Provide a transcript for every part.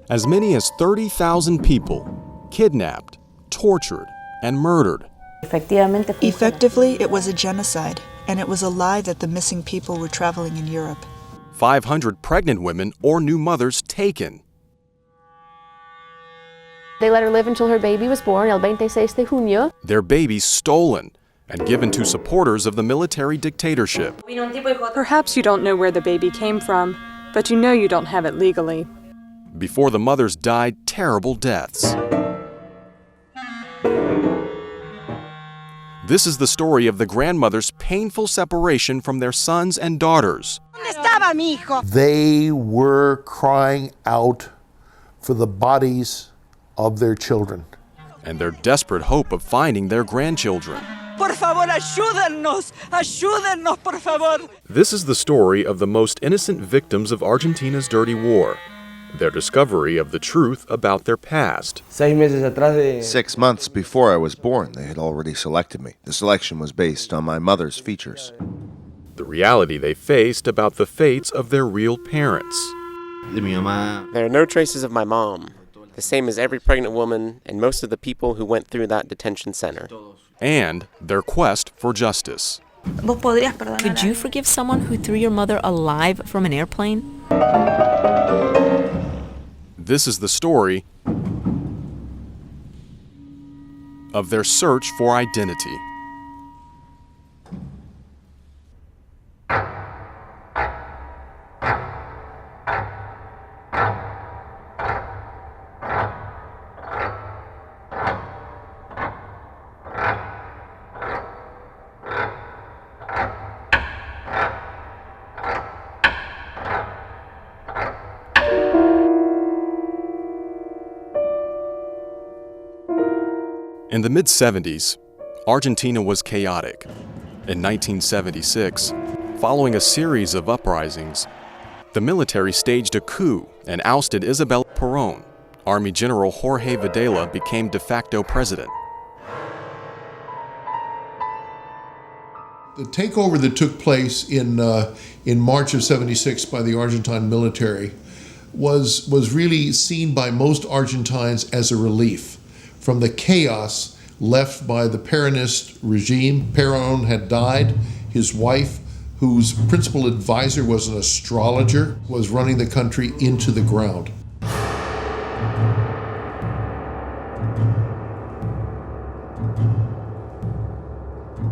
As many as 30,000 people kidnapped, tortured, and murdered. Effectively, it was a genocide, and it was a lie that the missing people were traveling in Europe. 500 pregnant women or new mothers taken. They let her live until her baby was born, el 26 de junio. Their babies stolen and given to supporters of the military dictatorship. Perhaps you don't know where the baby came from, but you know you don't have it legally. Before the mothers died terrible deaths. This is the story of the grandmother's painful separation from their sons and daughters. They were crying out for the bodies of their children. And their desperate hope of finding their grandchildren. Por favor, ayúdennos, ayúdennos, por favor. This is the story of the most innocent victims of Argentina's dirty war. Their discovery of the truth about their past. 6 months before I was born, they had already selected me. The selection was based on my mother's features. The reality they faced about the fates of their real parents. There are no traces of my mom, the same as every pregnant woman and most of the people who went through that detention center. And their quest for justice. Could you forgive someone who threw your mother alive from an airplane? This is the story of their search for identity. In the mid-70s, Argentina was chaotic. In 1976, following a series of uprisings, the military staged a coup and ousted Isabel Perón. Army General Jorge Videla became de facto president. The takeover that took place in March of '76 by the Argentine military was really seen by most Argentines as a relief from the chaos left by the Peronist regime. Perón had died. His wife, whose principal advisor was an astrologer, was running the country into the ground.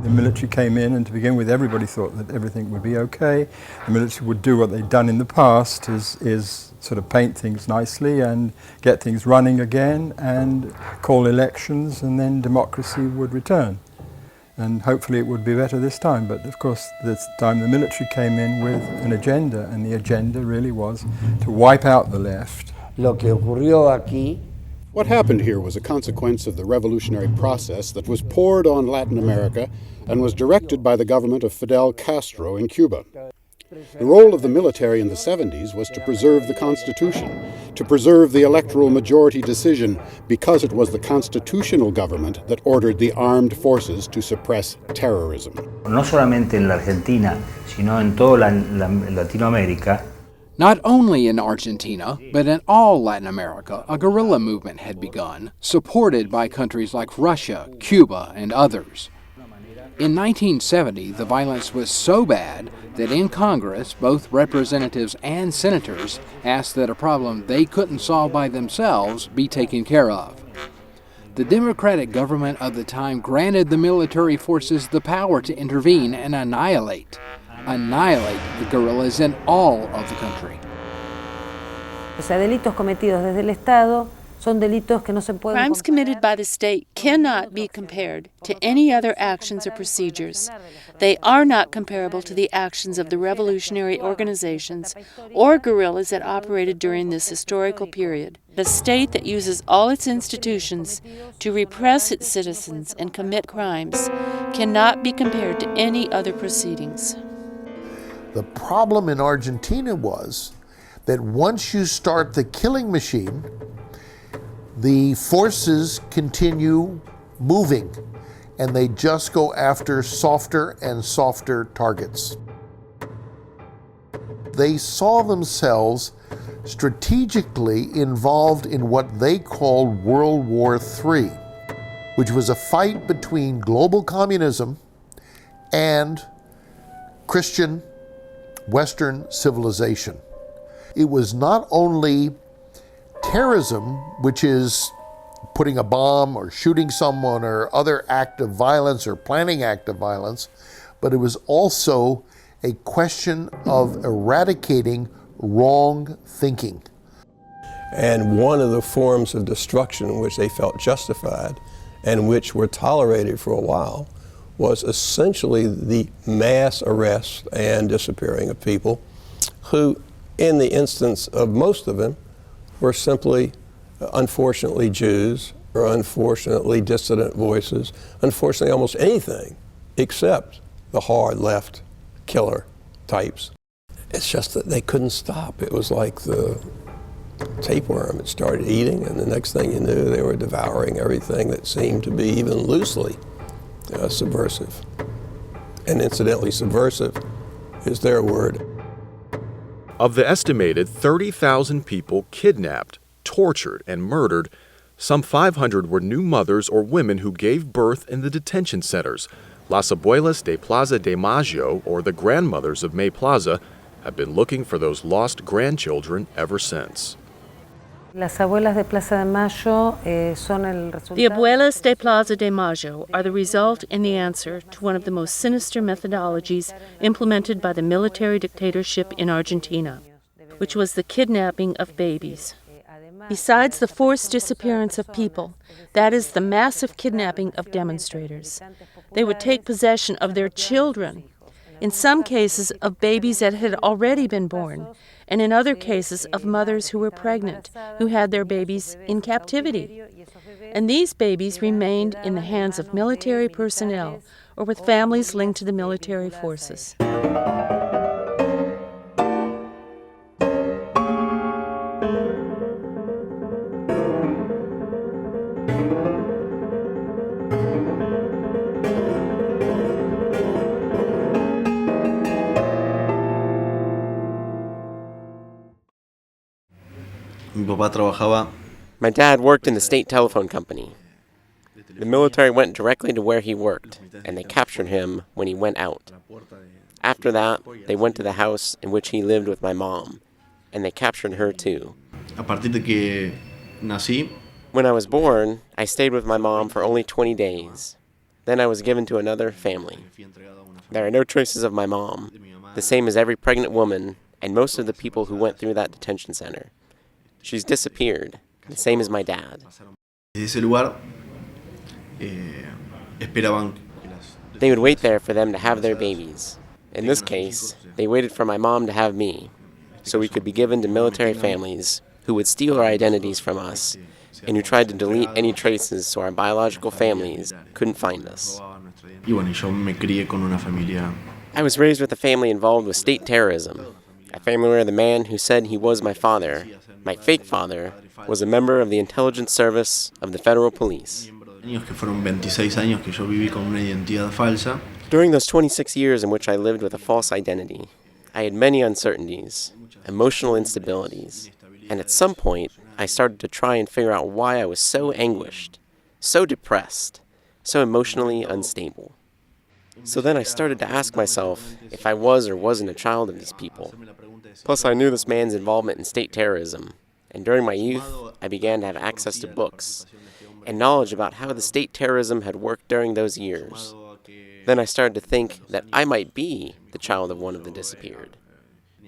The military came in, and to begin with, everybody thought that everything would be okay. The military would do what they'd done in the past, is sort of paint things nicely and get things running again and call elections, and then democracy would return. And hopefully it would be better this time. But of course, this time the military came in with an agenda, and the agenda really was to wipe out the left. What happened here was a consequence of the revolutionary process that was poured on Latin America and was directed by the government of Fidel Castro in Cuba. The role of the military in the 70s was to preserve the Constitution, to preserve the electoral majority decision, because it was the constitutional government that ordered the armed forces to suppress terrorism. No solamente en la Argentina, sino en toda Latinoamérica. Not only in Argentina, but in all Latin America, a guerrilla movement had begun, supported by countries like Russia, Cuba, and others. In 1970, the violence was so bad that in Congress, both representatives and senators asked that a problem they couldn't solve by themselves be taken care of. The Democratic government of the time granted the military forces the power to intervene and annihilate the guerrillas in all of the country. Delitos cometidos desde el Estado son delitos que no se pueden. Crimes committed by the state cannot be compared to any other actions or procedures. They are not comparable to the actions of the revolutionary organizations or guerrillas that operated during this historical period. The state that uses all its institutions to repress its citizens and commit crimes cannot be compared to any other proceedings. The problem in Argentina was that once you start the killing machine, the forces continue moving, and they just go after softer and softer targets. They saw themselves strategically involved in what they called World War III, which was a fight between global communism and Christian Western civilization. It was not only terrorism, which is putting a bomb or shooting someone or other act of violence or planning act of violence, but it was also a question of eradicating wrong thinking. And one of the forms of destruction which they felt justified and which were tolerated for a while was essentially the mass arrest and disappearing of people who, in the instance of most of them, were simply, unfortunately, Jews or unfortunately dissident voices, unfortunately almost anything except the hard left killer types. It's just that they couldn't stop. It was like the tapeworm. It started eating, and the next thing you knew, they were devouring everything that seemed to be even loosely subversive. And incidentally, subversive is their word. Of the estimated 30,000 people kidnapped, tortured, and murdered, some 500 were new mothers or women who gave birth in the detention centers. Las Abuelas de Plaza de Mayo, or the grandmothers of May Plaza, have been looking for those lost grandchildren ever since. Las Abuelas de Plaza de Mayo son el resultado. The Abuelas de Plaza de Mayo are the result and the answer to one of the most sinister methodologies implemented by the military dictatorship in Argentina, which was the kidnapping of babies. Besides the forced disappearance of people, that is the massive kidnapping of demonstrators. They would take possession of their children, in some cases of babies that had already been born, and in other cases of mothers who were pregnant, who had their babies in captivity. And these babies remained in the hands of military personnel or with families linked to the military forces. My dad worked in the state telephone company. The military went directly to where he worked, and they captured him when he went out. After that, they went to the house in which he lived with my mom, and they captured her too. When I was born, I stayed with my mom for only 20 days. Then I was given to another family. There are no traces of my mom, the same as every pregnant woman and most of the people who went through that detention center. She's disappeared, the same as my dad. They would wait there for them to have their babies. In this case, they waited for my mom to have me, so we could be given to military families who would steal our identities from us and who tried to delete any traces so our biological families couldn't find us. I was raised with a family involved with state terrorism, a family where the man who said he was my father, my fake father, was a member of the intelligence service of the federal police. During those 26 years in which I lived with a false identity, I had many uncertainties, emotional instabilities, and at some point, I started to try and figure out why I was so anguished, so depressed, so emotionally unstable. So then I started to ask myself if I was or wasn't a child of these people. Plus, I knew this man's involvement in state terrorism, and during my youth, I began to have access to books and knowledge about how the state terrorism had worked during those years. Then I started to think that I might be the child of one of the disappeared.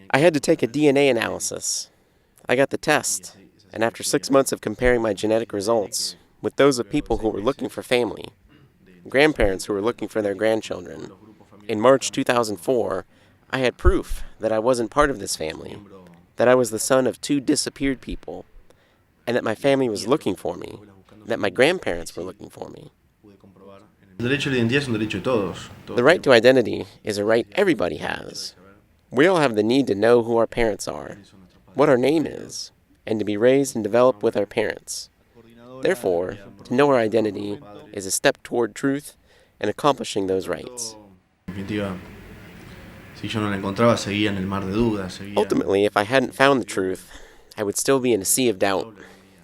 I had to take a DNA analysis. I got the test, and after 6 months of comparing my genetic results with those of people who were looking for family, grandparents who were looking for their grandchildren, in March 2004, I had proof that I wasn't part of this family, that I was the son of 2 disappeared people, and that my family was looking for me, that my grandparents were looking for me. The right to identity is a right everybody has. We all have the need to know who our parents are, what our name is, and to be raised and developed with our parents. Therefore, to know our identity is a step toward truth and accomplishing those rights. Ultimately, if I hadn't found the truth, I would still be in a sea of doubt,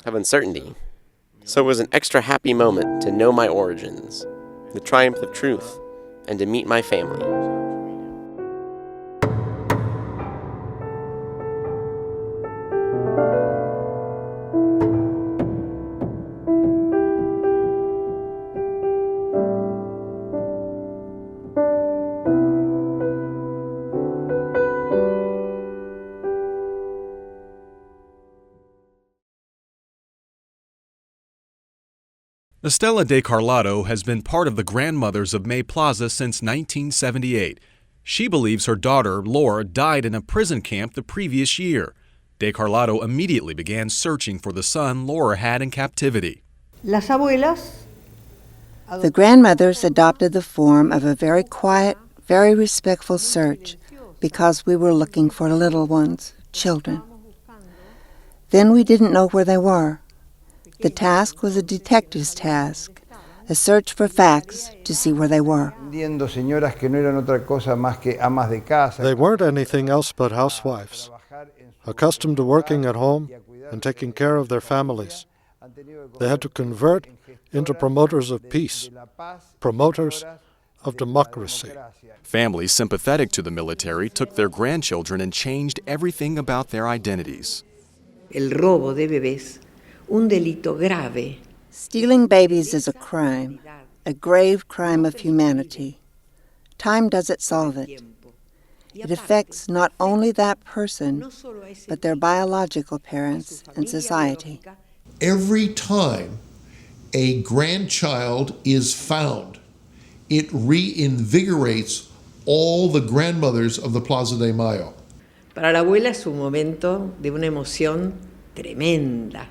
of uncertainty. So it was an extra happy moment to know my origins, the triumph of truth, and to meet my family. Estela de Carlotto has been part of the grandmothers of May Plaza since 1978. She believes her daughter, Laura, died in a prison camp the previous year. De Carlotto immediately began searching for the son Laura had in captivity. Las abuelas. The grandmothers adopted the form of a very quiet, very respectful search because we were looking for little ones, children. Then we didn't know where they were. The task was a detective's task, a search for facts to see where they were. They weren't anything else but housewives, accustomed to working at home and taking care of their families. They had to convert into promoters of peace, promoters of democracy. Families sympathetic to the military took their grandchildren and changed everything about their identities. El robo de bebés. Un delito grave. Stealing babies is a crime, a grave crime of humanity. Time doesn't solve it. It affects not only that person, but their biological parents and society. Every time a grandchild is found, it reinvigorates all the grandmothers of the Plaza de Mayo. Para la abuela es un momento de una emoción tremenda.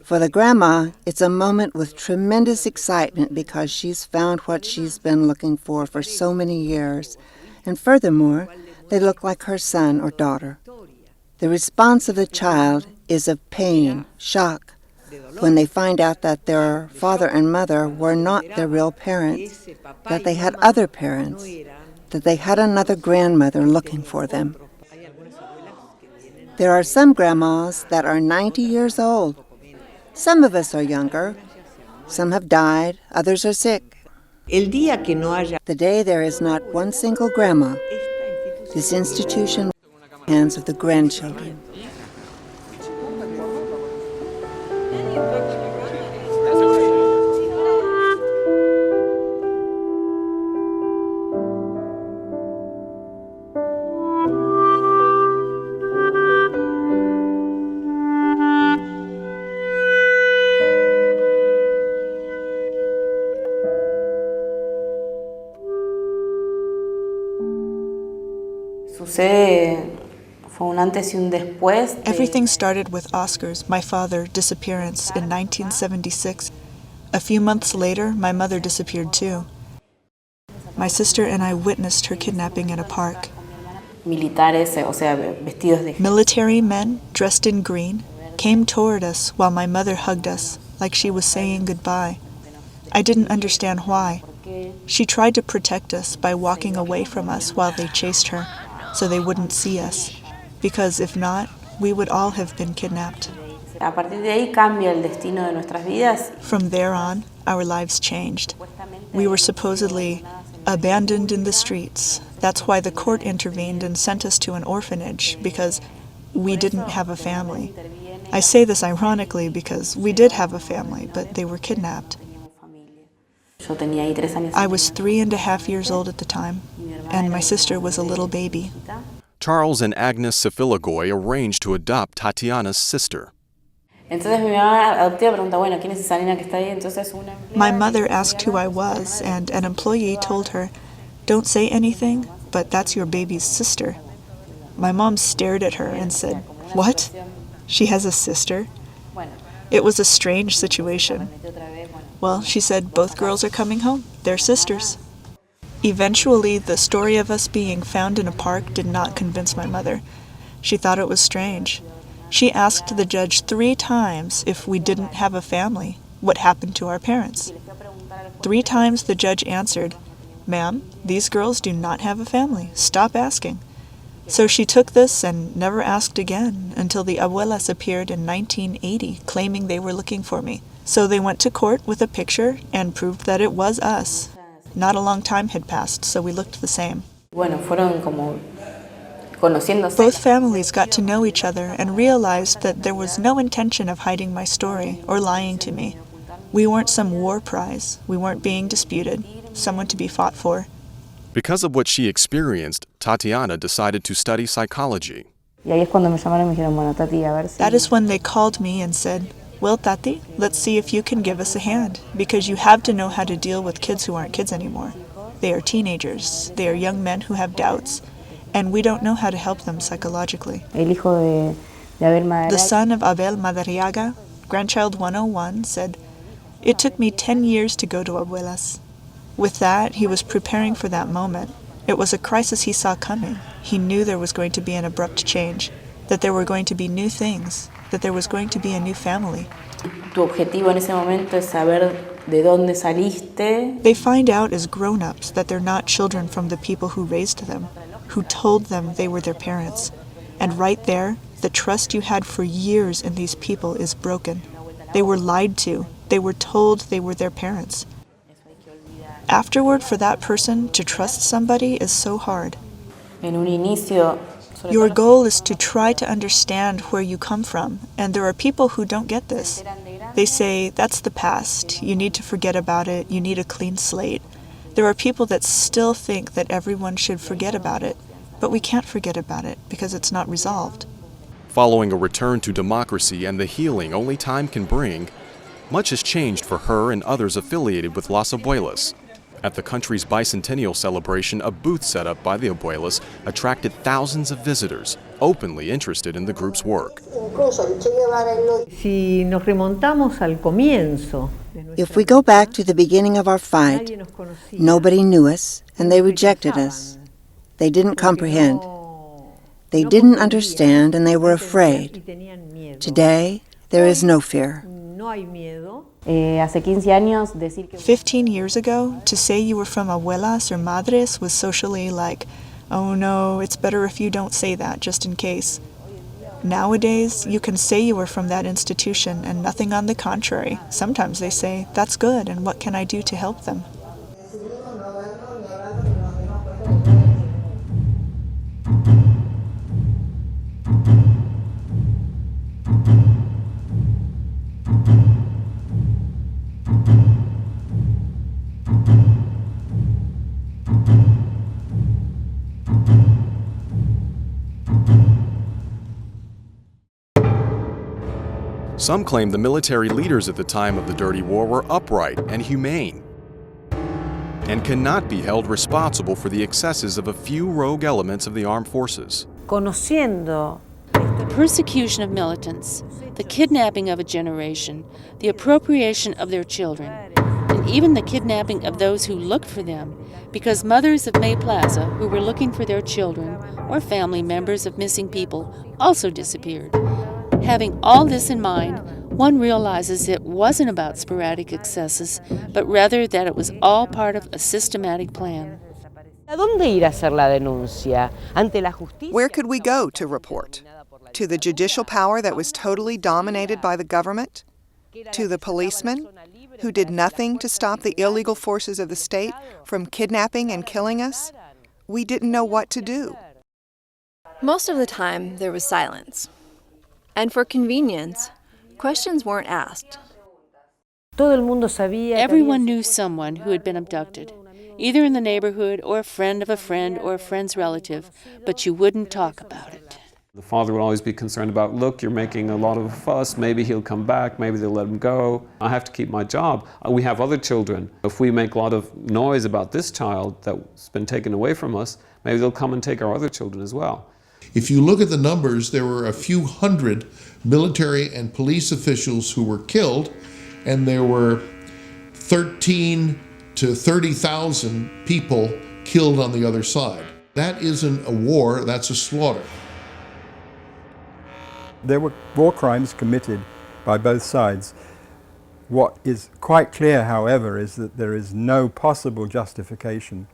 For the grandma, it's a moment with tremendous excitement because she's found what she's been looking for so many years. And furthermore, they look like her son or daughter. The response of the child is of pain, shock, when they find out that their father and mother were not their real parents, that they had other parents, that they had another grandmother looking for them. There are some grandmas that are 90 years old. Some of us are younger. Some have died. Others are sick. The day there is not one single grandma, this institution will be in the hands of the grandchildren. Everything started with Oscar's, my father, disappearance in 1976. A few months later, my mother disappeared too. My sister and I witnessed her kidnapping in a park. Military men, dressed in green, came toward us while my mother hugged us, like she was saying goodbye. I didn't understand why. She tried to protect us by walking away from us while they chased her, so they wouldn't see us, because if not, we would all have been kidnapped. From there on, our lives changed. We were supposedly abandoned in the streets. That's why the court intervened and sent us to an orphanage, because we didn't have a family. I say this ironically because we did have a family, but they were kidnapped. I was 3.5 years old at the time, and my sister was a little baby. Charles and Agnes Sefiligoy arranged to adopt Tatiana's sister. My mother asked who I was, and an employee told her, "Don't say anything, but that's your baby's sister." My mom stared at her and said, "What? She has a sister?" It was a strange situation. Well, she said, "Both girls are coming home. They're sisters." Eventually, the story of us being found in a park did not convince my mother. She thought it was strange. She asked the judge 3 times if we didn't have a family, what happened to our parents. 3 times the judge answered, "Ma'am, these girls do not have a family. Stop asking." So she took this and never asked again until the Abuelas appeared in 1980 claiming they were looking for me. So they went to court with a picture and proved that it was us. Not a long time had passed, so we looked the same. Both families got to know each other and realized that there was no intention of hiding my story or lying to me. We weren't some war prize. We weren't being disputed, someone to be fought for. Because of what she experienced, Tatiana decided to study psychology. That is when they called me and said, "Well, Tati, let's see if you can give us a hand, because you have to know how to deal with kids who aren't kids anymore. They are teenagers, they are young men who have doubts, and we don't know how to help them psychologically." The son of Abel Madariaga, grandchild 101, said, "It took me 10 years to go to Abuelas." With that, he was preparing for that moment. It was a crisis he saw coming. He knew there was going to be an abrupt change, that there were going to be new things, that there was going to be a new family. They find out as grown-ups that they're not children from the people who raised them, who told them they were their parents. And right there, the trust you had for years in these people is broken. They were lied to. They were told they were their parents. Afterward, for that person to trust somebody is so hard. Your goal is to try to understand where you come from, and there are people who don't get this. They say, "That's the past, you need to forget about it, you need a clean slate." There are people that still think that everyone should forget about it, but we can't forget about it because it's not resolved. Following a return to democracy and the healing only time can bring, much has changed for her and others affiliated with Las Abuelas. At the country's bicentennial celebration, a booth set up by the Abuelas attracted thousands of visitors, openly interested in the group's work. If we go back to the beginning of our fight, nobody knew us and they rejected us. They didn't comprehend. They didn't understand and they were afraid. Today, there is no fear. 15 years ago, to say you were from Abuelas or Madres was socially like, "Oh no, it's better if you don't say that, just in case." Nowadays, you can say you were from that institution and nothing on the contrary. Sometimes they say, "That's good, and what can I do to help them?" Some claim the military leaders at the time of the Dirty War were upright and humane, and cannot be held responsible for the excesses of a few rogue elements of the armed forces. The persecution of militants, the kidnapping of a generation, the appropriation of their children, and even the kidnapping of those who looked for them, because mothers of May Plaza who were looking for their children or family members of missing people also disappeared. Having all this in mind, one realizes it wasn't about sporadic excesses, but rather that it was all part of a systematic plan. Where could we go to report? To the judicial power that was totally dominated by the government? To the policemen, who did nothing to stop the illegal forces of the state from kidnapping and killing us? We didn't know what to do. Most of the time, there was silence. And for convenience, questions weren't asked. Everyone knew someone who had been abducted, either in the neighborhood or a friend of a friend or a friend's relative, but you wouldn't talk about it. The father would always be concerned about, look, you're making a lot of a fuss, maybe he'll come back, maybe they'll let him go. I have to keep my job. We have other children. If we make a lot of noise about this child that's been taken away from us, maybe they'll come and take our other children as well. If you look at the numbers, there were a few hundred military and police officials who were killed, and there were 13 to 30,000 people killed on the other side. That isn't a war, that's a slaughter. There were war crimes committed by both sides. What is quite clear, however, is that there is no possible justification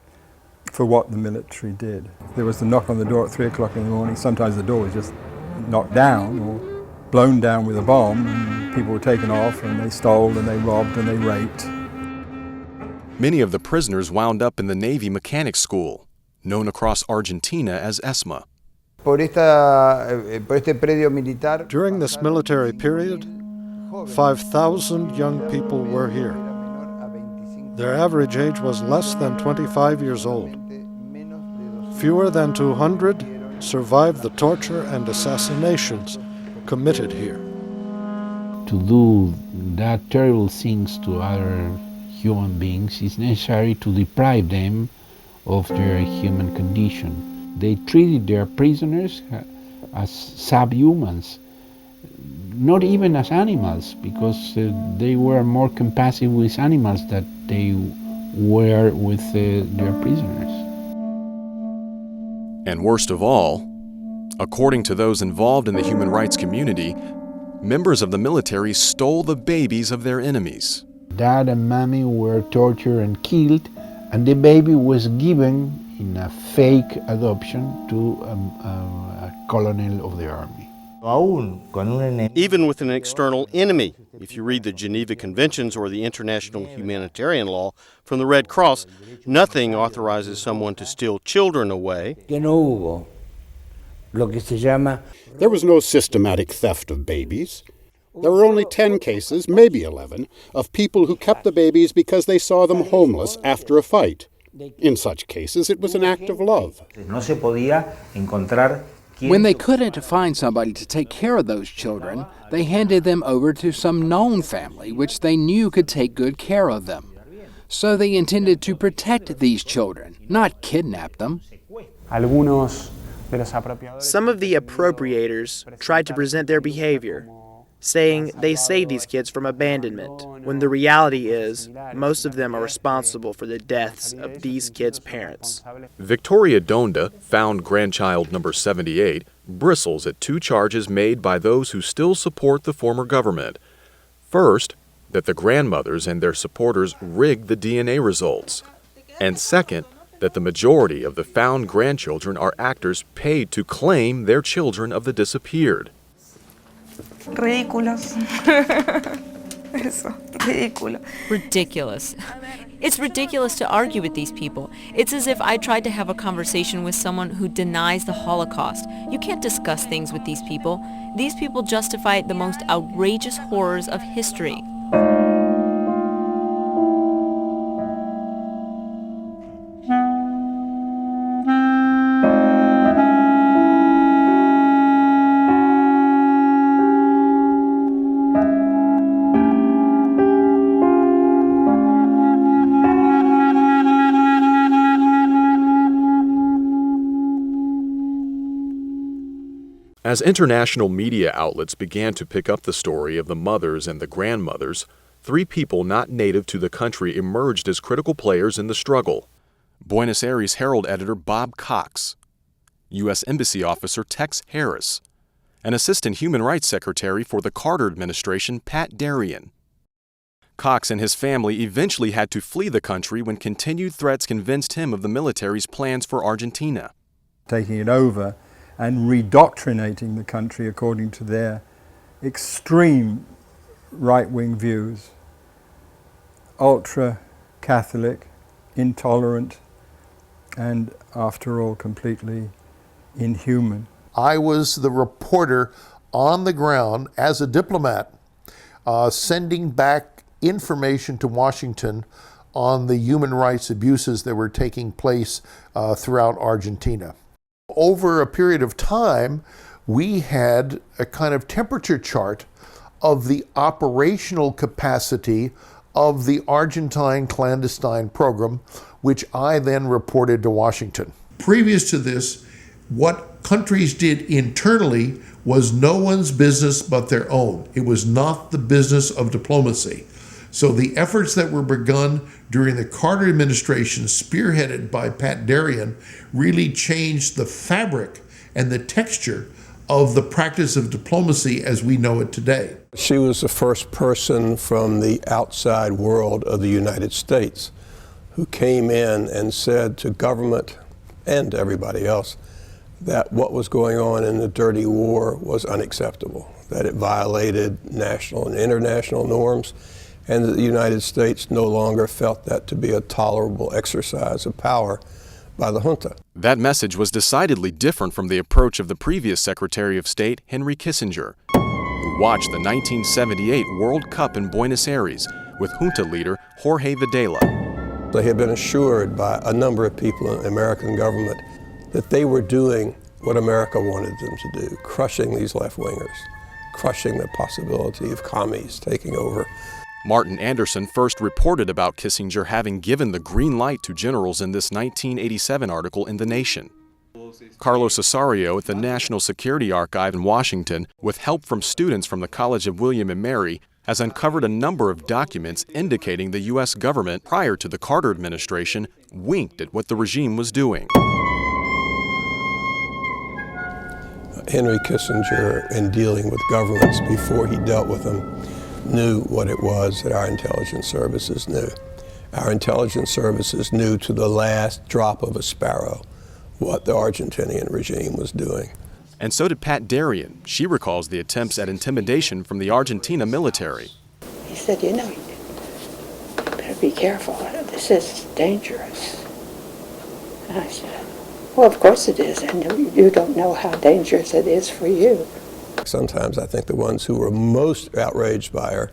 for what the military did. There was the knock on the door at 3 o'clock in the morning. Sometimes the door was just knocked down or blown down with a bomb, and people were taken off, and they stole and they robbed and they raped. Many of the prisoners wound up in the Navy Mechanics School, known across Argentina as ESMA. During this military period, 5,000 young people were here. Their average age was less than 25 years old. Fewer than 200 survived the torture and assassinations committed here. To do that terrible things to other human beings is necessary to deprive them of their human condition. They treated their prisoners as subhumans, not even as animals, because they were more compassive with animals than they were with their prisoners. And worst of all, according to those involved in the human rights community, members of the military stole the babies of their enemies. Dad and mommy were tortured and killed, and the baby was given in a fake adoption to a colonel of the army. Even with an external enemy, if you read the Geneva Conventions or the International Humanitarian Law from the Red Cross, nothing authorizes someone to steal children away. There was no systematic theft of babies. There were only 10 cases, maybe 11, of people who kept the babies because they saw them homeless after a fight. In such cases, it was an act of love. When they couldn't find somebody to take care of those children, they handed them over to some known family which they knew could take good care of them. So they intended to protect these children, not kidnap them. Some of the appropriators tried to present their behavior, saying they saved these kids from abandonment, when the reality is most of them are responsible for the deaths of these kids' parents. Victoria Donda, found grandchild number 78, bristles at two charges made by those who still support the former government. First, that the grandmothers and their supporters rigged the DNA results. And second, that the majority of the found grandchildren are actors paid to claim their children of the disappeared. Ridiculous. Ridiculous. It's ridiculous to argue with these people. It's as if I tried to have a conversation with someone who denies the Holocaust. You can't discuss things with these people. These people justify the most outrageous horrors of history. As international media outlets began to pick up the story of the mothers and the grandmothers, three people not native to the country emerged as critical players in the struggle. Buenos Aires Herald editor Bob Cox, U.S. Embassy officer Tex Harris, and Assistant Human Rights Secretary for the Carter administration Pat Darien. Cox and his family eventually had to flee the country when continued threats convinced him of the military's plans for Argentina. Taking it over and redoctrinating the country according to their extreme right-wing views, ultra-Catholic, intolerant, and after all, completely inhuman. I was the reporter on the ground as a diplomat, sending back information to Washington on the human rights abuses that were taking place throughout Argentina. Over a period of time, we had a kind of temperature chart of the operational capacity of the Argentine clandestine program, which I then reported to Washington. Previous to this, what countries did internally was no one's business but their own. It was not the business of diplomacy. So the efforts that were begun during the Carter administration, spearheaded by Pat Darien, really changed the fabric and the texture of the practice of diplomacy as we know it today. She was the first person from the outside world of the United States who came in and said to government and to everybody else that what was going on in the dirty war was unacceptable, that it violated national and international norms, and that the United States no longer felt that to be a tolerable exercise of power by the junta. That message was decidedly different from the approach of the previous Secretary of State, Henry Kissinger, who watched the 1978 World Cup in Buenos Aires with junta leader Jorge Videla. They had been assured by a number of people in the American government that they were doing what America wanted them to do, crushing these left-wingers, crushing the possibility of commies taking over. Martin Anderson first reported about Kissinger having given the green light to generals in this 1987 article in The Nation. Carlos Osorio at the National Security Archive in Washington, with help from students from the College of William and Mary, has uncovered a number of documents indicating the U.S. government prior to the Carter administration winked at what the regime was doing. Henry Kissinger, in dealing with governments before he dealt with them, knew what it was that our intelligence services knew. Our intelligence services knew to the last drop of a sparrow what the Argentinian regime was doing. And so did Pat Darien. She recalls the attempts at intimidation from the Argentina military. He said, you better be careful. This is dangerous. And I said, well, of course it is, and you don't know how dangerous it is for you. Sometimes I think the ones who were most outraged by her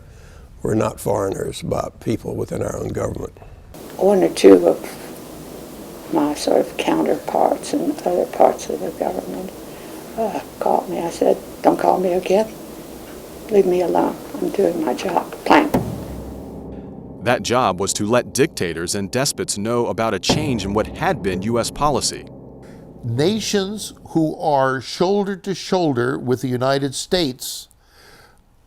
were not foreigners, but people within our own government. One or two of my sort of counterparts in other parts of the government called me. I said, don't call me again. Leave me alone. I'm doing my job. Plank. That job was to let dictators and despots know about a change in what had been U.S. policy. Nations who are shoulder to shoulder with the United States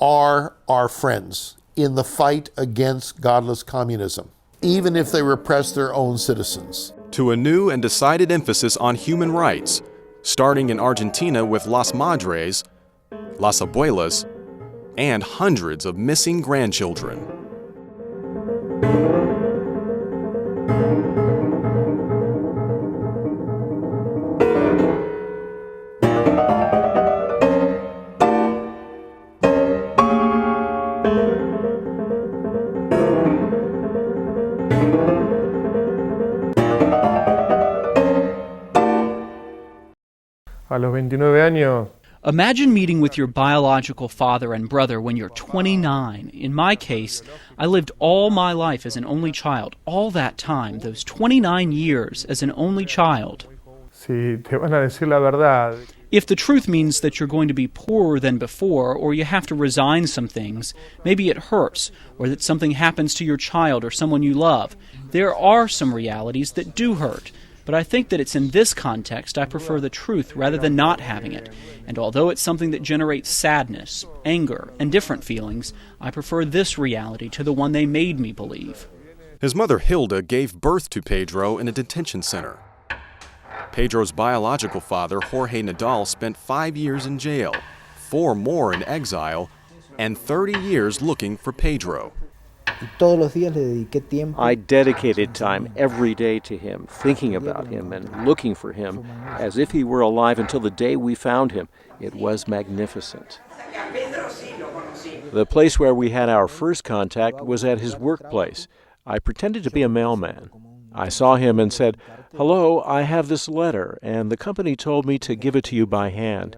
are our friends in the fight against godless communism, even if they repress their own citizens. To a new and decided emphasis on human rights, starting in Argentina with Las Madres, Las Abuelas, and hundreds of missing grandchildren. A los 29 años. Imagine meeting with your biological father and brother when you're 29. In my case, I lived all my life as an only child, all that time, those 29 years as an only child. Si te van a decir la verdad. If the truth means that you're going to be poorer than before, or you have to resign some things, maybe it hurts, or that something happens to your child or someone you love, there are some realities that do hurt. But I think that it's in this context I prefer the truth rather than not having it. And although it's something that generates sadness, anger, and different feelings, I prefer this reality to the one they made me believe. His mother Hilda gave birth to Pedro in a detention center. Pedro's biological father, Jorge Nadal, spent 5 years in jail, 4 more in exile, and 30 years looking for Pedro. I dedicated time every day to him, thinking about him and looking for him as if he were alive until the day we found him. It was magnificent. The place where we had our first contact was at his workplace. I pretended to be a mailman. I saw him and said, "Hello, I have this letter, and the company told me to give it to you by hand."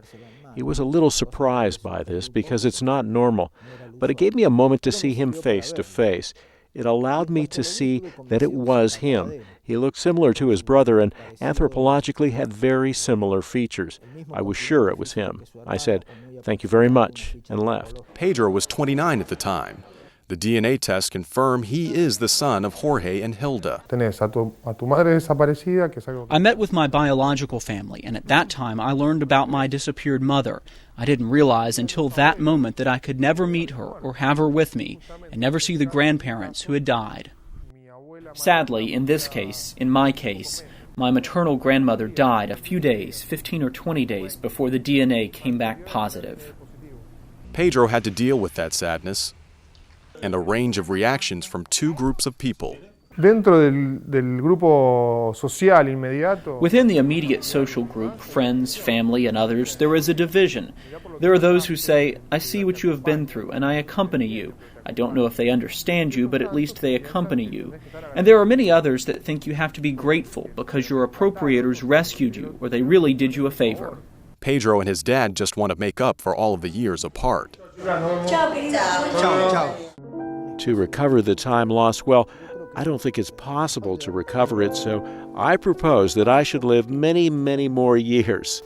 He was a little surprised by this because it's not normal, but it gave me a moment to see him face to face. It allowed me to see that it was him. He looked similar to his brother and anthropologically had very similar features. I was sure it was him. I said, "Thank you very much," and left. Pedro was 29 at the time. The DNA tests confirm he is the son of Jorge and Hilda. I met with my biological family, and at that time I learned about my disappeared mother. I didn't realize until that moment that I could never meet her or have her with me, and never see the grandparents who had died. Sadly, in this case, in my case, my maternal grandmother died a few days, 15 or 20 days, before the DNA came back positive. Pedro had to deal with that sadness and a range of reactions from 2 groups of people. Dentro del grupo social inmediato. Within the immediate social group, friends, family, and others, there is a division. There are those who say, I see what you have been through, and I accompany you. I don't know if they understand you, but at least they accompany you. And there are many others that think you have to be grateful because your appropriators rescued you, or they really did you a favor. Pedro and his dad just want to make up for all of the years apart. To recover the time lost, well, I don't think it's possible to recover it, so I propose that I should live many, many more years.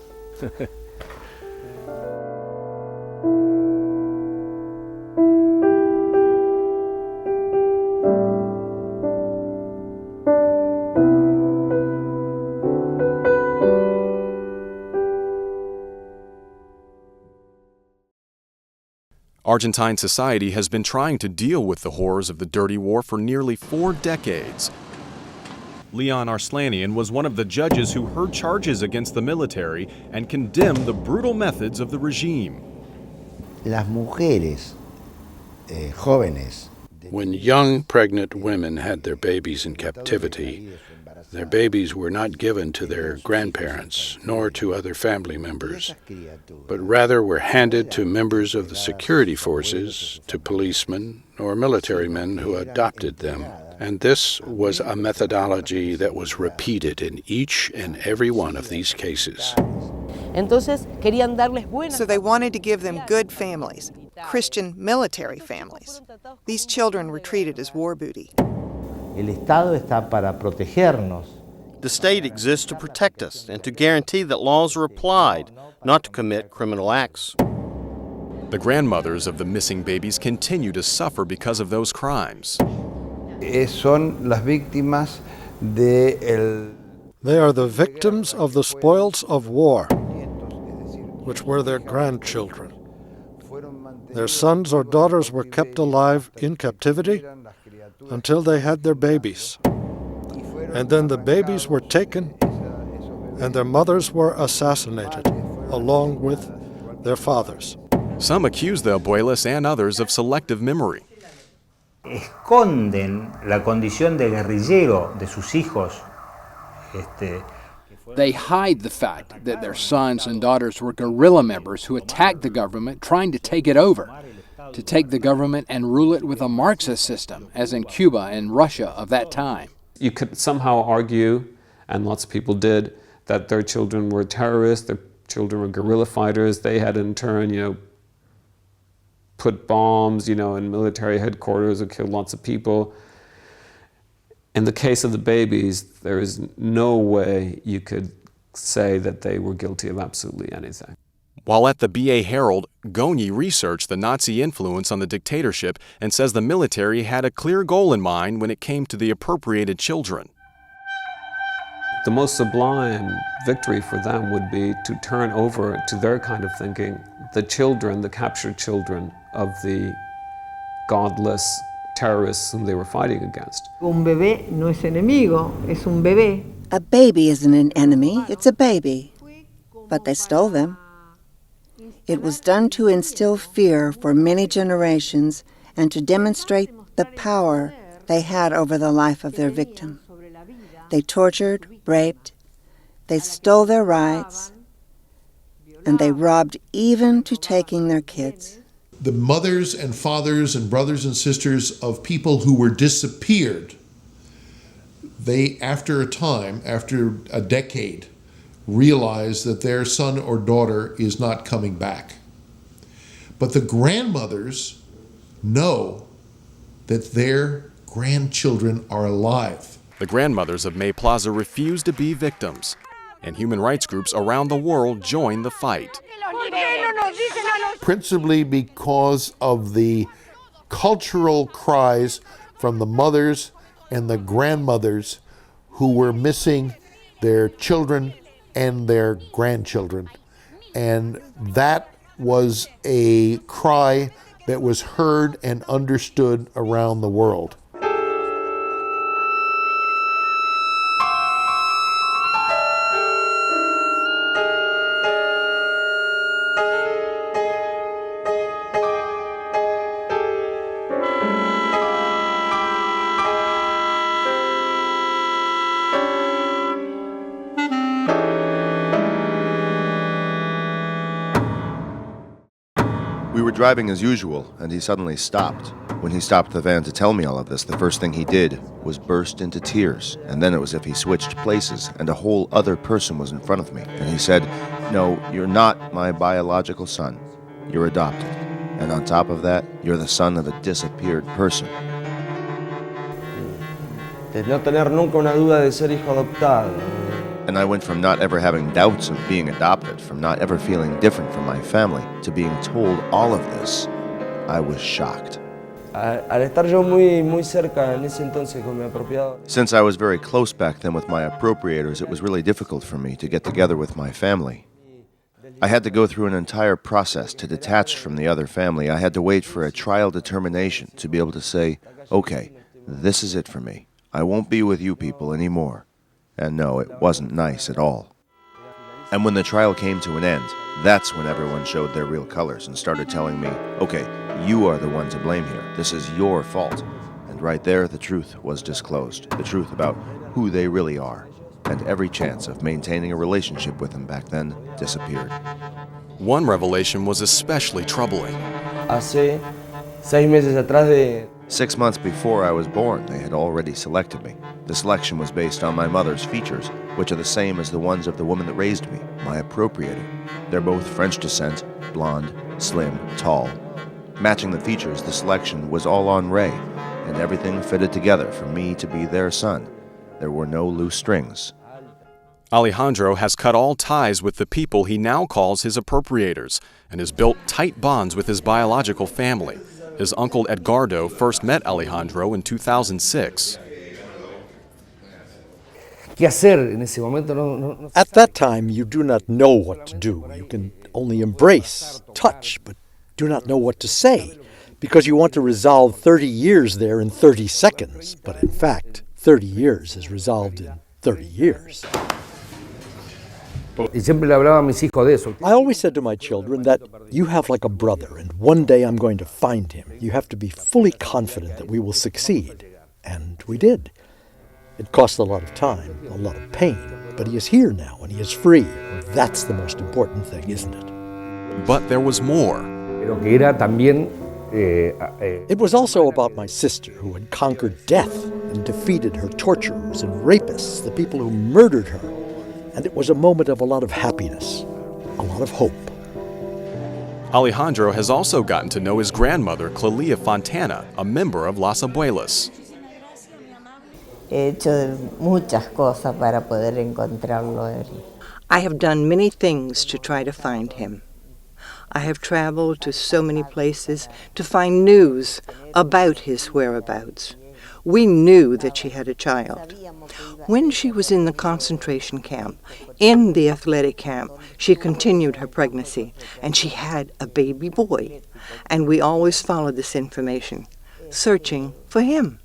Argentine society has been trying to deal with the horrors of the dirty war for nearly 4 decades. Leon Arslanian was one of the judges who heard charges against the military and condemned the brutal methods of the regime. Las mujeres jóvenes. When young pregnant women had their babies in captivity, their babies were not given to their grandparents nor to other family members, but rather were handed to members of the security forces, to policemen or military men who adopted them. And this was a methodology that was repeated in each and every one of these cases. So they wanted to give them good families, Christian military families. These children were treated as war booty. El Estado está para protegernos. The state exists to protect us and to guarantee that laws are applied, not to commit criminal acts. The grandmothers of the missing babies continue to suffer because of those crimes. Son las víctimas de They are the victims of the spoils of war, which were their grandchildren. Their sons or daughters were kept alive in captivity until they had their babies. And then the babies were taken and their mothers were assassinated, along with their fathers. Some accuse the Abuelas and others of selective memory. Esconden la condición de guerrillero de sus hijos. They hide the fact that their sons and daughters were guerrilla members who attacked the government trying to take it over, to take the government and rule it with a Marxist system, as in Cuba and Russia of that time. You could somehow argue, and lots of people did, that their children were terrorists, their children were guerrilla fighters. They had in turn, put bombs, in military headquarters or killed lots of people. In the case of the babies, there is no way you could say that they were guilty of absolutely anything. While at the BA Herald, Goni researched the Nazi influence on the dictatorship and says the military had a clear goal in mind when it came to the appropriated children. The most sublime victory for them would be to turn over to their kind of thinking the children, the captured children of the godless terrorists whom they were fighting against. Un bebé no es enemigo, es un bebé. A baby isn't an enemy, it's a baby. But they stole them. It was done to instill fear for many generations and to demonstrate the power they had over the life of their victim. They tortured, raped, they stole their rights, and they robbed even to taking their kids. The mothers and fathers and brothers and sisters of people who were disappeared, they, after a time, after a decade, realize that their son or daughter is not coming back. But the grandmothers know that their grandchildren are alive. The grandmothers of May Plaza refuse to be victims, and human rights groups around the world join the fight. Principally because of the cultural cries from the mothers and the grandmothers who were missing their children and their grandchildren. And that was a cry that was heard and understood around the world. were driving as usual, and he suddenly stopped. When he stopped the van to tell me all of this, the first thing he did was burst into tears, and then it was as if he switched places, and a whole other person was in front of me. And he said, "No, you're not my biological son. You're adopted. And on top of that, you're the son of a disappeared person." De no tener nunca una duda de ser hijo adoptado. And I went from not ever having doubts of being adopted, from not ever feeling different from my family, to being told all of this. I was shocked. Al estar yo muy cerca en ese entonces con mi apropiado. Since I was very close back then with my appropriators, it was really difficult for me to get together with my family. I had to go through an entire process to detach from the other family. I had to wait for a trial determination to be able to say, okay, this is it for me. I won't be with you people anymore. And no, it wasn't nice at all. And when the trial came to an end, that's when everyone showed their real colors and started telling me, okay, you are the one to blame here. This is your fault. And right there, the truth was disclosed. The truth about who they really are. And every chance of maintaining a relationship with them back then disappeared. One revelation was especially troubling. Hace 6 meses atrás de 6 months before I was born, they had already selected me. The selection was based on my mother's features, which are the same as the ones of the woman that raised me, my appropriator. They're both French descent, blonde, slim, tall. Matching the features, the selection was all en ray, and everything fitted together for me to be their son. There were no loose strings. Alejandro has cut all ties with the people he now calls his appropriators and has built tight bonds with his biological family. His uncle Edgardo first met Alejandro in 2006. At that time, you do not know what to do. You can only embrace, touch, but do not know what to say, because you want to resolve 30 years there in 30 seconds. But in fact, 30 years is resolved in 30 years. I always said to my children that you have like a brother, and one day I'm going to find him. You have to be fully confident that we will succeed. And we did. It cost a lot of time, a lot of pain, but he is here now and he is free. That's the most important thing, isn't it? But there was more. It was also about my sister, who had conquered death and defeated her torturers and rapists, the people who murdered her. And it was a moment of a lot of happiness, a lot of hope. Alejandro has also gotten to know his grandmother, Clelia Fontana, a member of Las Abuelas. He hecho muchas cosas para poder encontrarlo. I have done many things to try to find him. I have traveled to so many places to find news about his whereabouts. We knew that she had a child. When she was in the concentration camp, in the athletic camp, she continued her pregnancy, and she had a baby boy. And we always followed this information, searching for him.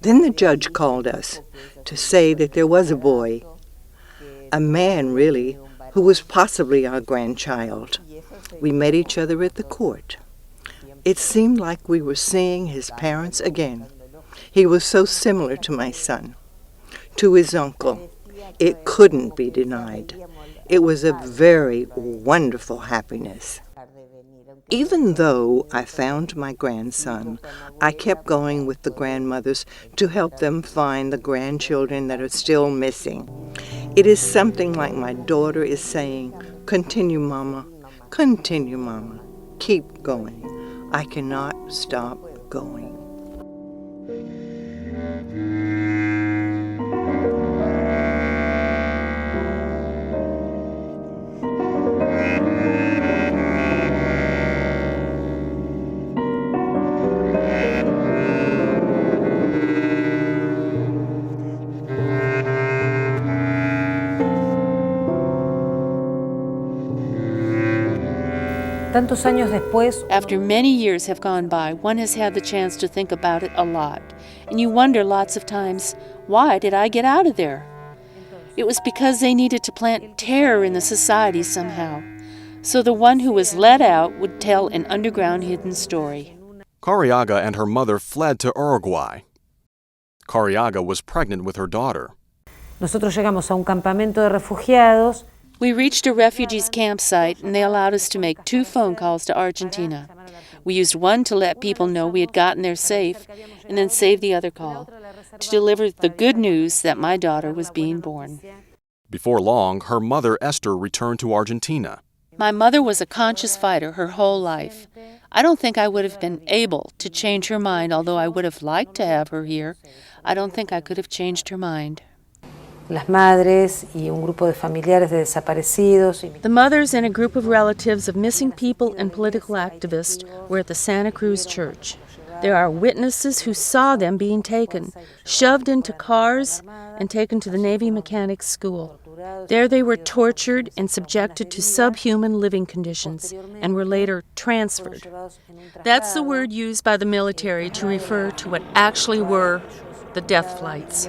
Then the judge called us to say that there was a boy, a man really, who was possibly our grandchild. We met each other at the court. It seemed like we were seeing his parents again. He was so similar to my son, to his uncle. It couldn't be denied. It was a very wonderful happiness. Even though I found my grandson, I kept going with the grandmothers to help them find the grandchildren that are still missing. It is something like my daughter is saying, "Continue, Mama. Continue, Mama. Keep going. I cannot stop going." After many years have gone by, one has had the chance to think about it a lot. And you wonder lots of times, why did I get out of there? It was because they needed to plant terror in the society somehow. So the one who was let out would tell an underground hidden story. Cariaga and her mother fled to Uruguay. Cariaga was pregnant with her daughter. Nosotros llegamos a un campamento de refugiados. We reached a refugees campsite and they allowed us to make 2 phone calls to Argentina. We used one to let people know we had gotten there safe and then saved the other call to deliver the good news that my daughter was being born. Before long, her mother, Esther, returned to Argentina. My mother was a conscious fighter her whole life. I don't think I would have been able to change her mind, although I would have liked to have her here. I don't think I could have changed her mind. Las madres y un grupo de familiares de desaparecidos. The mothers and a group of relatives of missing people and political activists were at the Santa Cruz Church. There are witnesses who saw them being taken, shoved into cars, and taken to the Navy Mechanics School. There they were tortured and subjected to subhuman living conditions and were later transferred. That's the word used by the military to refer to what actually were the death flights.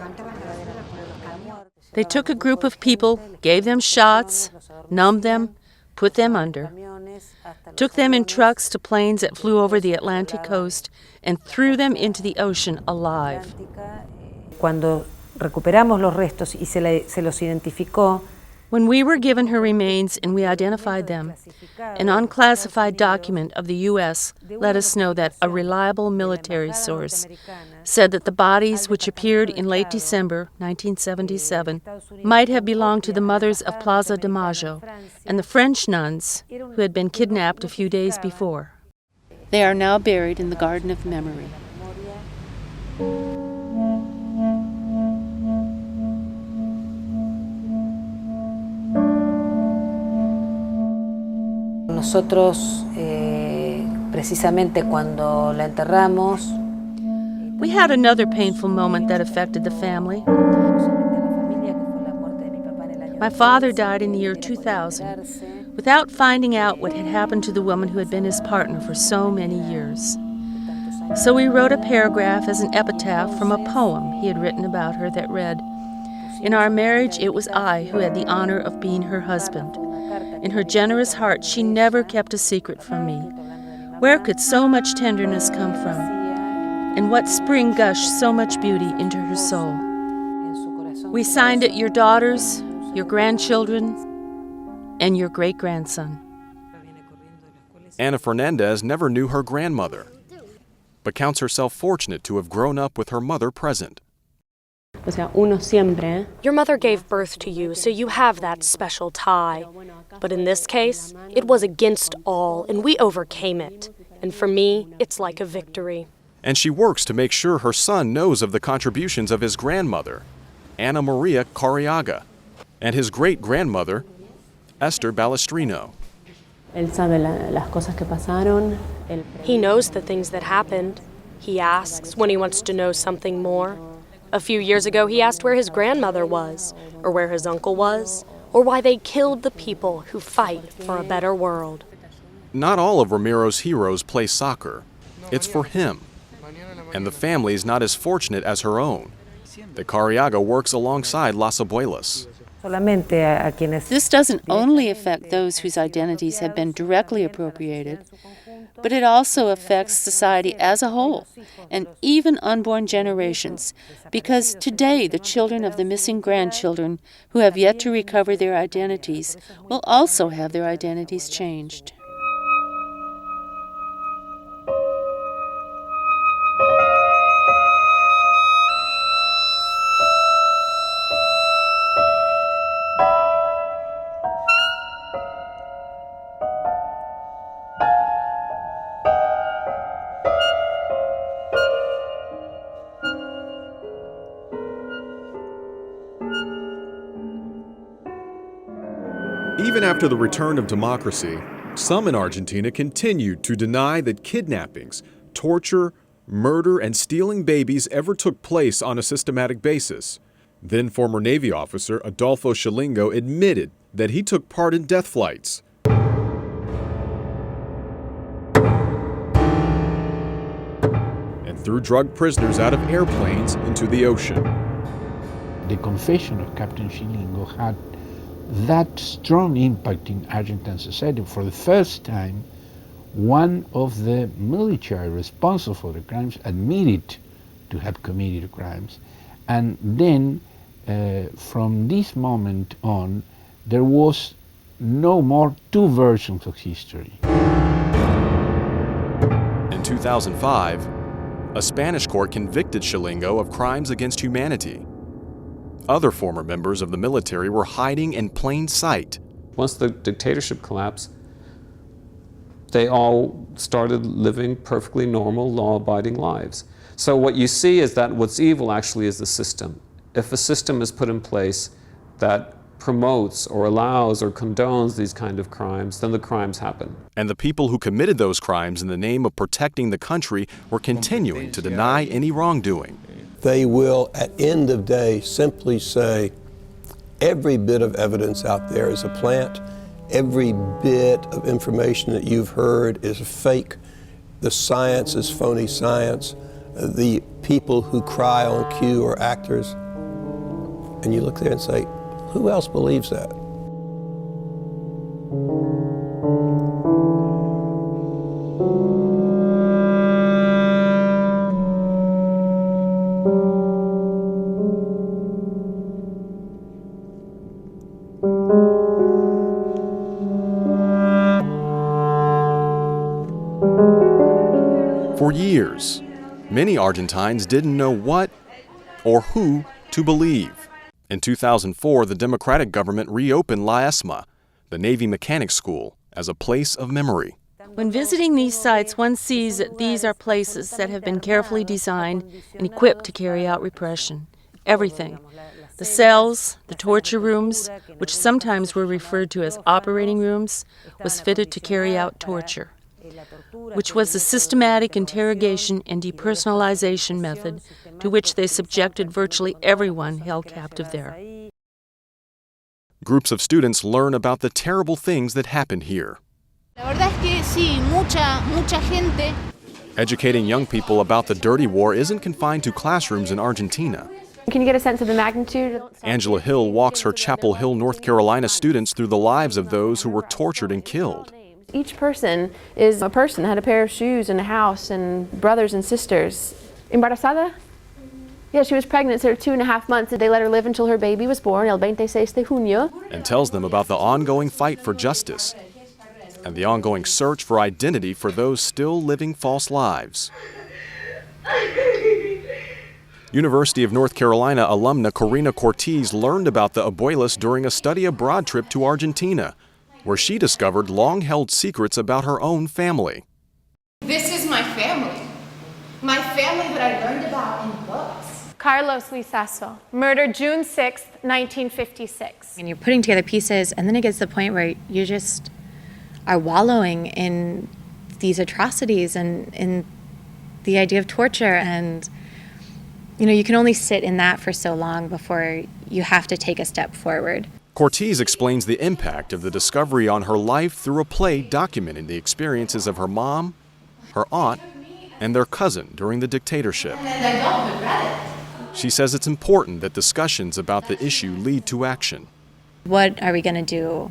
They took a group of people, gave them shots, numbed them, put them under, took them in trucks to planes that flew over the Atlantic coast, and threw them into the ocean alive. Cuando recuperamos los restos y se los identificó, when we were given her remains and we identified them, an unclassified document of the U.S. let us know that a reliable military source said that the bodies, which appeared in late December 1977, might have belonged to the mothers of Plaza de Mayo and the French nuns who had been kidnapped a few days before. They are now buried in the Garden of Memory. Nosotros, precisamente cuando la enterramos, we had another painful moment that affected the family. My father died in the year 2000 without finding out what had happened to the woman who had been his partner for so many years. So we wrote a paragraph as an epitaph from a poem he had written about her that read, "In our marriage, it was I who had the honor of being her husband. In her generous heart, she never kept a secret from me. Where could so much tenderness come from? And what spring gushed so much beauty into her soul? We signed it your daughters, your grandchildren, and your great-grandson." Ana Fernandez never knew her grandmother, but counts herself fortunate to have grown up with her mother present. Your mother gave birth to you, so you have that special tie. But in this case, it was against all, and we overcame it. And for me, it's like a victory. And she works to make sure her son knows of the contributions of his grandmother, Ana Maria Carriaga, and his great-grandmother, Esther Balestrino. He knows the things that happened. He asks when he wants to know something more. A few years ago, he asked where his grandmother was, or where his uncle was, or why they killed the people who fight for a better world. Not all of Ramiro's heroes play soccer. It's for him. And the family is not as fortunate as her own. The Carriaga works alongside Las Abuelas. This doesn't only affect those whose identities have been directly appropriated, but it also affects society as a whole, and even unborn generations, because today the children of the missing grandchildren who have yet to recover their identities will also have their identities changed. Even after the return of democracy, some in Argentina continued to deny that kidnappings, torture, murder, and stealing babies ever took place on a systematic basis. Then former Navy officer Adolfo Shilingo admitted that he took part in death flights. And threw drug prisoners out of airplanes into the ocean. The confession of Captain Shilingo had that strong impact in Argentine society. For the first time, one of the military responsible for the crimes admitted to have committed crimes. And then, from this moment on, there was no more two versions of history. In 2005, a Spanish court convicted Xilingo of crimes against humanity. Other former members of the military were hiding in plain sight. Once the dictatorship collapsed, they all started living perfectly normal, law-abiding lives. So what you see is that what's evil actually is the system. If a system is put in place that promotes or allows or condones these kind of crimes, then the crimes happen. And the people who committed those crimes in the name of protecting the country were continuing to deny any wrongdoing. They will, at end of day, simply say, every bit of evidence out there is a plant. Every bit of information that you've heard is fake. The science is phony science. The people who cry on cue are actors. And you look there and say, who else believes that? For years, many Argentines didn't know what or who to believe. In 2004, the Democratic government reopened La ESMA, the Navy Mechanics School, as a place of memory. When visiting these sites, one sees that these are places that have been carefully designed and equipped to carry out repression. Everything. The cells, the torture rooms, which sometimes were referred to as operating rooms, was fitted to carry out torture, which was the systematic interrogation and depersonalization method to which they subjected virtually everyone held captive there. Groups of students learn about the terrible things that happened here. Educating young people about the dirty war isn't confined to classrooms in Argentina. Can you get a sense of the magnitude? Angela Hill walks her Chapel Hill, North Carolina students through the lives of those who were tortured and killed. Each person is a person that had a pair of shoes and a house and brothers and sisters. Embarazada? Yeah, she was pregnant, so 2.5 months. They let her live until her baby was born, el 26 de junio. And tells them about the ongoing fight for justice and the ongoing search for identity for those still living false lives. University of North Carolina alumna Corina Cortez learned about the Abuelas during a study abroad trip to Argentina, where she discovered long-held secrets about her own family. This is my family that I learned about in books. Carlos Lizaso, murdered June 6th, 1956. And you're putting together pieces, and then it gets to the point where you just are wallowing in these atrocities and in the idea of torture. And, you know, you can only sit in that for so long before you have to take a step forward. Cortez explains the impact of the discovery on her life through a play documenting the experiences of her mom, her aunt, and their cousin during the dictatorship. She says it's important that discussions about the issue lead to action. What are we going to do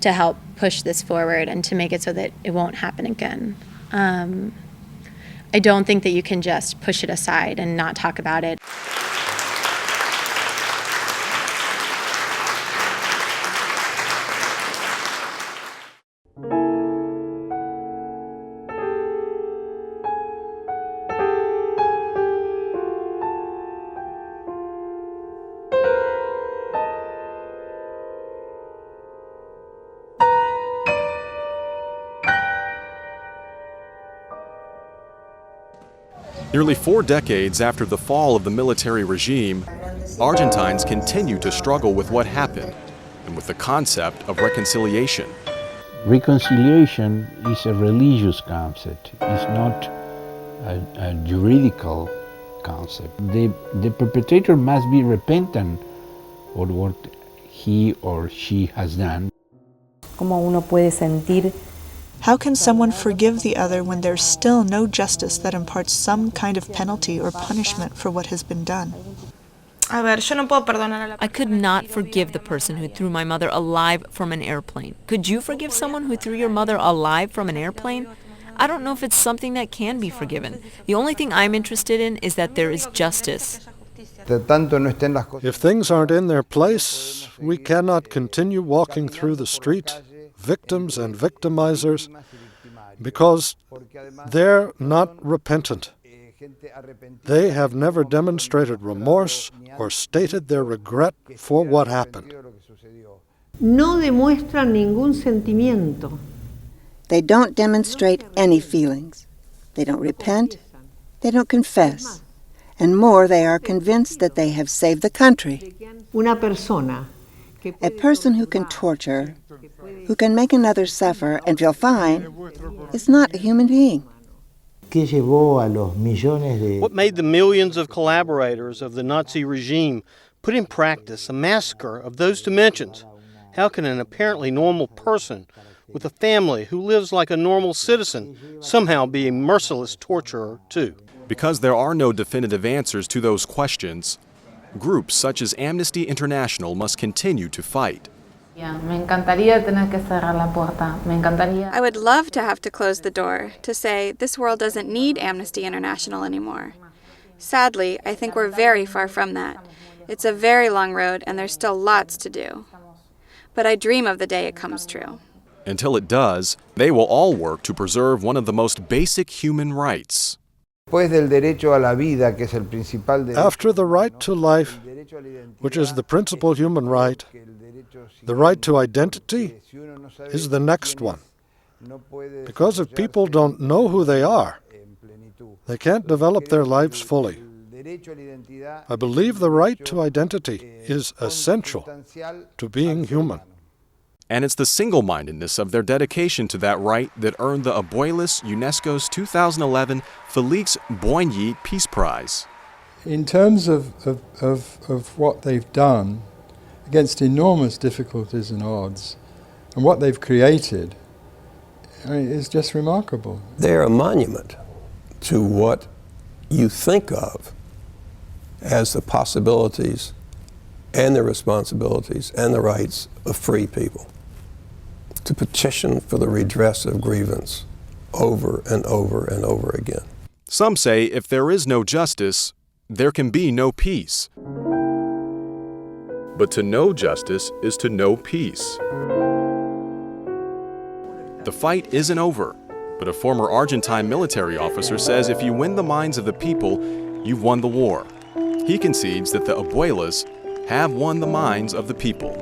to help push this forward and to make it so that it won't happen again? I don't think that you can just push it aside and not talk about it. Nearly 4 decades after the fall of the military regime, Argentines continue to struggle with what happened and with the concept of reconciliation. Reconciliation is a religious concept. It's not a juridical concept. The perpetrator must be repentant for what he or she has done. Como uno puede sentir. How can someone forgive the other when there's still no justice that imparts some kind of penalty or punishment for what has been done? I could not forgive the person who threw my mother alive from an airplane. Could you forgive someone who threw your mother alive from an airplane? I don't know if it's something that can be forgiven. The only thing I'm interested in is that there is justice. If things aren't in their place, we cannot continue walking through the street, victims and victimizers, because they're not repentant. They have never demonstrated remorse or stated their regret for what happened. No demuestran ningún sentimiento. They don't demonstrate any feelings. They don't repent. They don't confess. And more, they are convinced that they have saved the country. A person who can torture, who can make another suffer and feel fine, is not a human being. What made the millions of collaborators of the Nazi regime put in practice a massacre of those dimensions? How can an apparently normal person with a family who lives like a normal citizen somehow be a merciless torturer too? Because there are no definitive answers to those questions, groups such as Amnesty International must continue to fight. I would love to have to close the door, to say this world doesn't need Amnesty International anymore. Sadly, I think we're very far from that. It's a very long road and there's still lots to do. But I dream of the day it comes true. Until it does, they will all work to preserve one of the most basic human rights. After the right to life, which is the principal human right, the right to identity is the next one. Because if people don't know who they are, they can't develop their lives fully. I believe the right to identity is essential to being human. And it's the single-mindedness of their dedication to that right that earned the Abuelas UNESCO's 2011 Félix Boigny Peace Prize. In terms of what they've done against enormous difficulties and odds, and what they've created, I mean, is just remarkable. They're a monument to what you think of as the possibilities and the responsibilities and the rights of free people. To petition for the redress of grievance over and over and over again. Some say if there is no justice, there can be no peace. But to know justice is to know peace. The fight isn't over, but a former Argentine military officer says if you win the minds of the people, you've won the war. He concedes that the Abuelas have won the minds of the people.